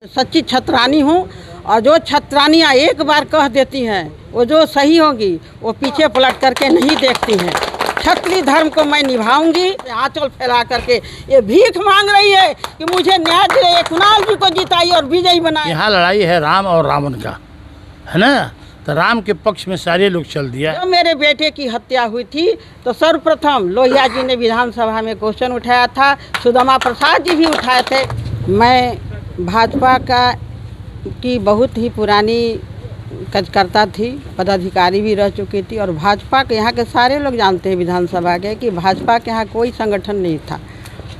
सच्ची छतरानी हूँ और जो छतरानियाँ एक बार कह देती हैं वो जो सही होगी वो पीछे पलट करके नहीं देखती हैं। क्षत्रिय धर्म को मैं निभाऊंगी। आंचल फैला करके ये भीख मांग रही है कि मुझे न्याय दिलाइए, कुणाल जी को जिताइए और विजयी बनाइए। यहाँ लड़ाई है राम और रावण का, है ना। तो राम के पक्ष में सारे लोग चल दिया। जब मेरे बेटे की हत्या हुई थी तो सर्वप्रथम लोहिया जी ने विधानसभा में क्वेश्चन उठाया था, सुदामा प्रसाद जी भी उठाए थे। मैं भाजपा की बहुत ही पुरानी कार्यकर्ता थी, पदाधिकारी भी रह चुकी थी और भाजपा के यहाँ के सारे लोग जानते हैं विधानसभा के कि भाजपा के यहाँ कोई संगठन नहीं था।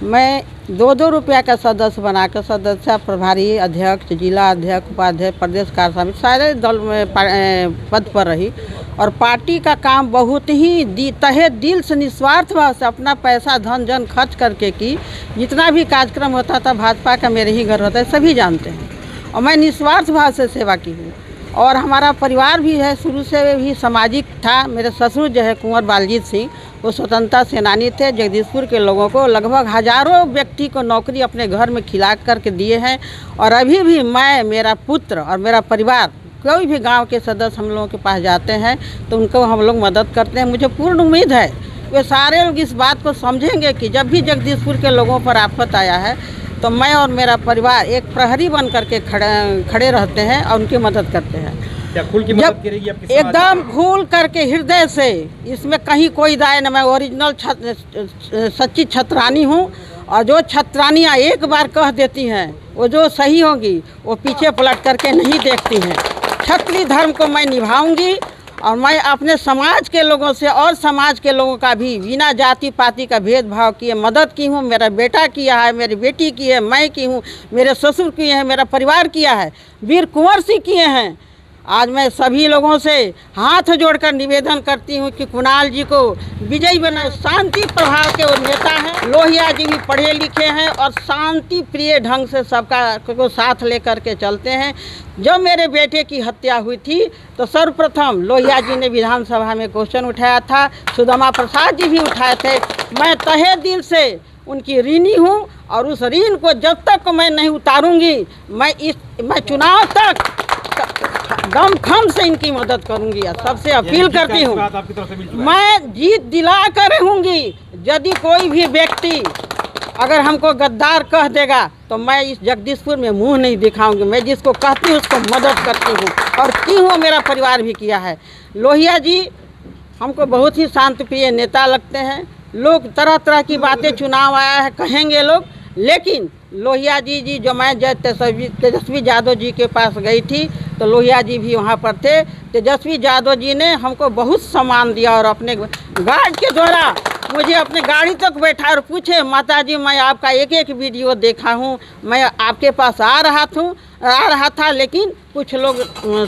मैं 2-2 रुपया का सदस्य बनाकर सदस्य, प्रभारी, अध्यक्ष, जिला अध्यक्ष, उपाध्यक्ष, प्रदेश कार्य समिति सारे दल में पद पर रही और पार्टी का काम बहुत ही तहे दिल से निस्वार्थ भाव से अपना पैसा धन जन खर्च करके की। जितना भी कार्यक्रम होता था भाजपा का मेरे ही घर होता है, सभी जानते हैं और मैं निस्वार्थ भाव से सेवा की हूँ। और हमारा परिवार भी है, शुरू से भी सामाजिक था। मेरे ससुर जो है कुंवर बालजीत सिंह, वो स्वतंत्रता सेनानी थे। जगदीशपुर के लोगों को लगभग हजारों व्यक्ति को नौकरी अपने घर में खिला करके दिए हैं। और अभी भी मैं, मेरा पुत्र और मेरा परिवार कोई भी गांव के सदस्य हम लोगों के पास जाते हैं तो उनको हम लोग मदद करते हैं। मुझे पूर्ण उम्मीद है वे सारे लोग इस बात को समझेंगे कि जब भी जगदीशपुर के लोगों पर आफत आया है तो मैं और मेरा परिवार एक प्रहरी बन करके खड़े रहते हैं और उनकी मदद करते हैं। क्या खुल की मदद करेगी आपकी? एकदम खुल करके हृदय से, इसमें कहीं कोई दाय न। मैं ओरिजिनल सच्ची छतरानी हूँ और जो छतरानियाँ एक बार कह देती हैं वो जो सही होगी वो पीछे पलट करके नहीं देखती हैं। क्षत्रिय धर्म को मैं निभाऊंगी और मैं अपने समाज के लोगों से और समाज के लोगों का भी बिना जाति पाति का भेदभाव किए मदद की हूँ। मेरा बेटा किया है, मेरी बेटी की है, मैं की हूँ, मेरे ससुर किए हैं, मेरा परिवार किया है, वीर कुंवर सिंह किए हैं। आज मैं सभी लोगों से हाथ जोड़कर निवेदन करती हूँ कि कुणाल जी को विजयी बनाए। शांति प्रभाव के वो नेता हैं। लोहिया जी भी पढ़े लिखे हैं और शांति प्रिय ढंग से सबका को साथ लेकर के चलते हैं। जब मेरे बेटे की हत्या हुई थी तो सर्वप्रथम लोहिया जी ने विधानसभा में क्वेश्चन उठाया था, सुदामा प्रसाद जी भी उठाए थे। मैं तहे दिल से उनकी ऋणी हूँ और उस ऋण को जब तक मैं नहीं उतारूँगी मैं चुनाव तक दमखम से इनकी मदद करूंगी। सबसे अपील करती हूँ, मैं जीत दिला कर रहूँगी। यदि कोई भी व्यक्ति अगर हमको गद्दार कह देगा तो मैं इस जगदीशपुर में मुंह नहीं दिखाऊंगी। मैं जिसको कहती हूँ उसको मदद करती हूँ और की हूँ, मेरा परिवार भी किया है। लोहिया जी हमको बहुत ही शांतिप्रिय नेता लगते हैं। लोग तरह तरह की बातें, चुनाव आया है कहेंगे लोग, लेकिन लोहिया जी जो मैं तेजस्वी यादव जी के पास गई थी तो लोहिया जी भी वहाँ पर थे। तेजस्वी यादव जी ने हमको बहुत सम्मान दिया और अपने गार्ड के द्वारा मुझे अपने गाड़ी तक बैठा और पूछे, माता जी मैं आपका एक एक वीडियो देखा हूँ, मैं आपके पास आ रहा था लेकिन कुछ लोग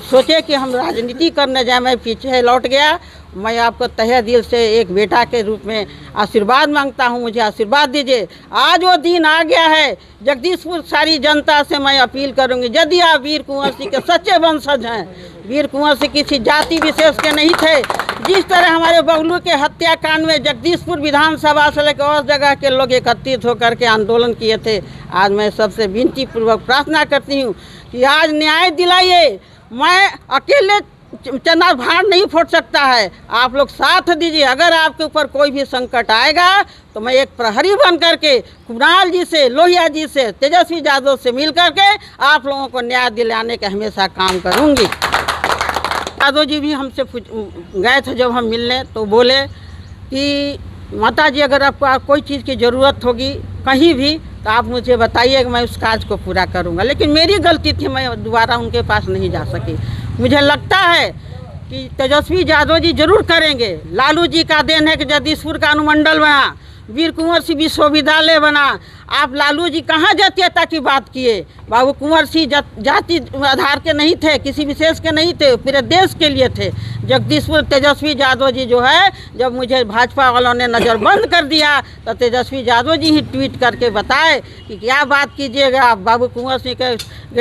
सोचे कि हम राजनीति करने जाए, मैं पीछे लौट गया। मैं आपको तहे दिल से एक बेटा के रूप में आशीर्वाद मांगता हूं, मुझे आशीर्वाद दीजिए। आज वो दिन आ गया है। जगदीशपुर सारी जनता से मैं अपील करूंगी, यदि आप वीर कुंवर सिंह के सच्चे वंशज हैं, वीर कुंवर सिंह किसी जाति विशेष के नहीं थे। जिस तरह हमारे बबलू के हत्याकांड में जगदीशपुर विधानसभा से लेकर और जगह के लोग एकत्रित होकर के आंदोलन किए थे, आज मैं सबसे विनती पूर्वक प्रार्थना करती हूँ कि आज न्याय दिलाइए। मैं अकेले चना भार नहीं फोड़ सकता है, आप लोग साथ दीजिए। अगर आपके ऊपर कोई भी संकट आएगा तो मैं एक प्रहरी बन करके कुणाल जी से, लोहिया जी से, तेजस्वी यादव से मिल करके आप लोगों को न्याय दिलाने का हमेशा काम करूंगी। यादव जी भी हमसे गए थे जब हम मिलने तो बोले कि माता जी अगर आपको कोई चीज़ की ज़रूरत होगी कहीं भी तो आप मुझे बताइए, मैं उस काज को पूरा करूंगा। लेकिन मेरी गलती थी, मैं दोबारा उनके पास नहीं जा सकी। मुझे लगता है कि तेजस्वी यादव जी जरूर करेंगे। लालू जी का देन है कि जगदीशपुर का अनुमंडल बना, वीर कुंवर सिंह विश्वविद्यालय बना। आप लालू जी कहाँ जातीयता की बात किए? बाबू कुंवर सिंह जाति आधार के नहीं थे, किसी विशेष के नहीं थे, पूरे देश के लिए थे। जगदीशपुर तेजस्वी यादव जी जो है, जब मुझे भाजपा वालों ने नज़रबंद कर दिया तो तेजस्वी यादव जी ही ट्वीट करके बताए कि क्या बात कीजिएगा, आप बाबू कुंवर सिंह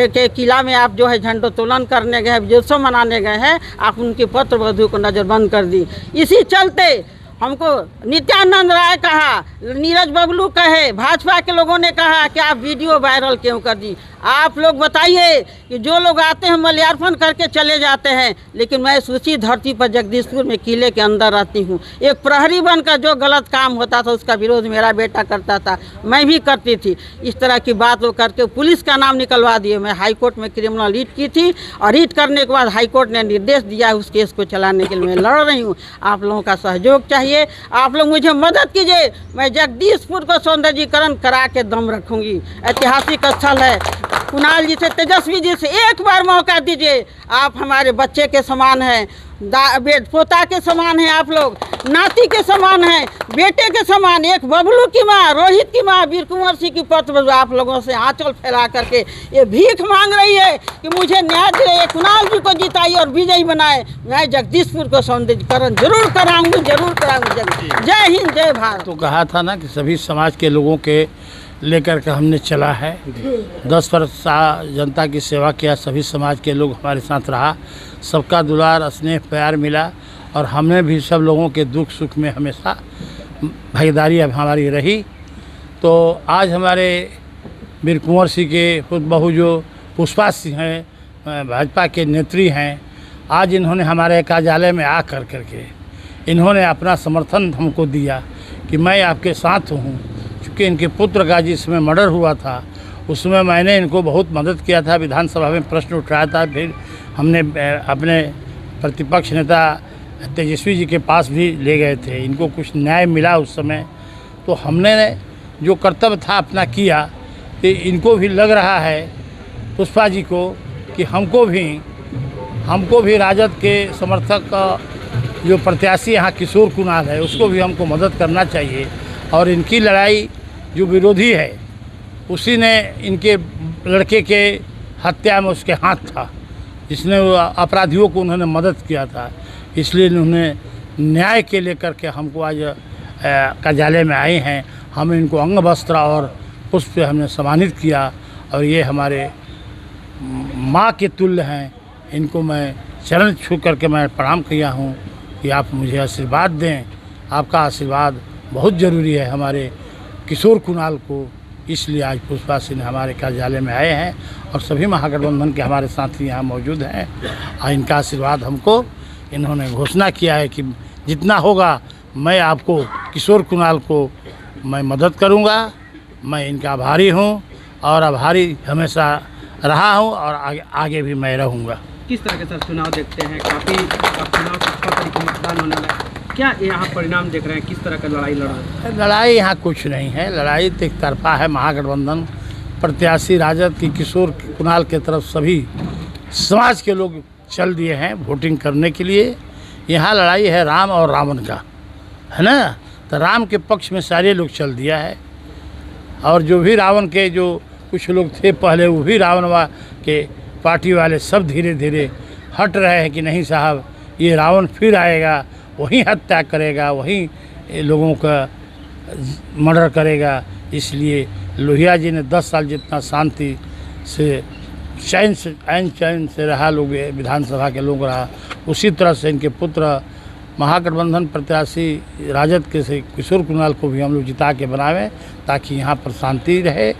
के किला में आप जो है झंडोत्तोलन करने गए, विजयोत्सव मनाने गए हैं, आप उनके पत्र वधु को नज़रबंद कर दी। इसी चलते हमको नित्यानंद राय कहा, नीरज बबलू कहे, भाजपा के लोगों ने कहा कि आप वीडियो वायरल क्यों कर दी। आप लोग बताइए कि जो लोग आते हैं मल्यार्पण करके चले जाते हैं, लेकिन मैं उसी धरती पर जगदीशपुर में किले के अंदर रहती हूँ। एक प्रहरी बनकर जो गलत काम होता था उसका विरोध मेरा बेटा करता था, मैं भी करती थी। इस तरह की बात वो करके पुलिस का नाम निकलवा दिए। मैं हाई कोर्ट में क्रिमिनल रीट की थी और रीट करने के बाद हाई कोर्ट ने निर्देश दिया उस केस को चलाने के लिए मैं लड़ रही हूँ। आप लोगों का सहयोग चाहिए, आप लोग मुझे मदद कीजिए। मैं जगदीशपुर को सौंदर्यीकरण करा के दम रखूँगी। ऐतिहासिक स्थल है। कुणाल जी से, तेजस्वी जी से एक बार मौका दीजिए। आप हमारे बच्चे के समान हैं, पोता के समान हैं, आप लोग नाती के समान हैं, बेटे के समान। एक बबलू की माँ, रोहित की माँ, वीर कुंवर सिंह की पत्र आप लोगों से आंचल फैला करके ये भीख मांग रही है कि मुझे न्याय दिलाइए, कुणाल जी को जिताइए और विजयी बनाए। मैं जगदीशपुर को सौंदर्यीकरण जरूर कराऊंगी, जरूर कराऊंगी। जय हिंद, जय भारत। तो कहा था ना कि सभी समाज के लोगों के लेकर के हमने चला है। 10 वर्ष जनता की सेवा किया, सभी समाज के लोग हमारे साथ रहा, सबका दुलार स्नेह प्यार मिला और हमने भी सब लोगों के दुख सुख में हमेशा भागीदारी अब हमारी रही। तो आज हमारे वीर कुंवर सिंह के पुत्र बहू जो पुष्पा सिंह हैं, भाजपा के नेत्री हैं, आज इन्होंने हमारे कार्यालय में आ करके इन्होंने अपना समर्थन हमको दिया कि मैं आपके साथ हूँ। चूँकि इनके पुत्र का जिसमें मर्डर हुआ था उसमें मैंने इनको बहुत मदद किया था, विधानसभा में प्रश्न उठाया था, फिर हमने अपने प्रतिपक्ष नेता तेजस्वी जी के पास भी ले गए थे। इनको कुछ न्याय मिला उस समय, तो हमने जो कर्तव्य था अपना किया। तो इनको भी लग रहा है पुष्पा जी को कि हमको भी राजद के समर्थक जो प्रत्याशी यहाँ किशोर कुणाल है उसको भी हमको मदद करना चाहिए। और इनकी लड़ाई जो विरोधी है उसी ने इनके लड़के के हत्या में उसके हाथ था, जिसने अपराधियों को उन्होंने मदद किया था। इसलिए उन्होंने न्याय के लेकर के हमको आज कार्यालय में आए हैं। हम इनको अंग वस्त्र और पुष्प से हमने सम्मानित किया और ये हमारे माँ के तुल्य हैं। इनको मैं चरण छू करके मैं प्रणाम किया हूँ कि आप मुझे आशीर्वाद दें। आपका आशीर्वाद बहुत ज़रूरी है हमारे किशोर कुणाल को। इसलिए आज पुष्पा सिंह हमारे कार्यालय में आए हैं और सभी महागठबंधन के हमारे साथी यहाँ मौजूद हैं और इनका आशीर्वाद हमको, इन्होंने घोषणा किया है कि जितना होगा मैं आपको किशोर कुणाल को मैं मदद करूँगा। मैं इनका आभारी हूँ और आभारी हमेशा रहा हूँ और आगे भी मैं रहूँगा। किस तरह के सर चुनाव देखते हैं? काफ़ी चुनाव का मतदान होने वाला है, क्या यहाँ परिणाम देख रहे हैं? किस तरह का लड़ाई लड़ रहे हैं? लड़ाई यहाँ कुछ नहीं है, लड़ाई तो एक तरफा है। महागठबंधन प्रत्याशी राजद की किशोर कुणाल के तरफ सभी समाज के लोग चल दिए हैं वोटिंग करने के लिए। यहाँ लड़ाई है राम और रावण का, है ना। तो राम के पक्ष में सारे लोग चल दिया है और जो भी रावण के जो कुछ लोग थे पहले वो भी रावण के पार्टी वाले सब धीरे धीरे हट रहे हैं कि नहीं साहब ये रावण फिर आएगा, वहीं हत्या करेगा, वहीं लोगों का मर्डर करेगा। इसलिए लोहिया जी ने 10 साल जितना शांति से चैन से रहा लोग, विधानसभा के लोग रहा, उसी तरह से इनके पुत्र महागठबंधन प्रत्याशी राजद के से किशोर कुणाल को भी हम लोग जिता के बनावें ताकि यहाँ पर शांति रहे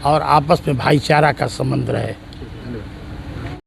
और आपस में भाईचारा का संबंध रहे।